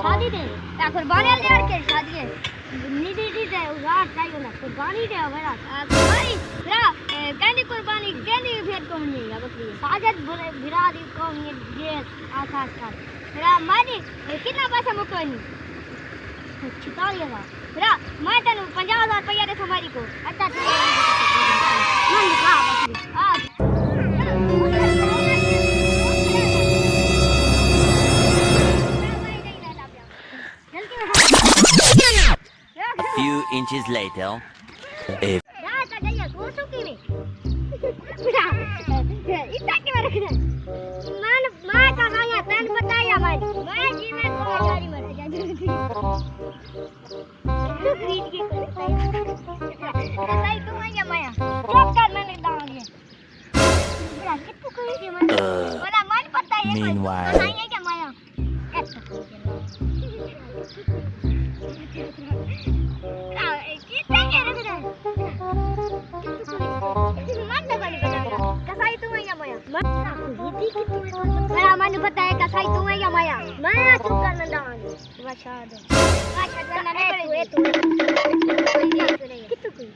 शादी दे या कुर्बानी ले के शादी है नीडी दी दे उजाड़ चाहिए ना कुर्बानी दे मेरा भाई मेरा कैंडी कुर्बानी कैंडी भेद को नहीं है बकरी साजद बोले बिरादी को ये आकाश का मेरा मानी कितना पैसा मुको नहीं छिपा लिया मेरा मैं तेनु 50,000 रुपया दे हमारी को अच्छा मन दिखा बकरी आज A few inches later. Meanwhile. मेरा मन पता है कसाई तू है या माया मैं चुप कर नंदान वाशा दे वाशा करना नहीं पड़े तू कितु कोई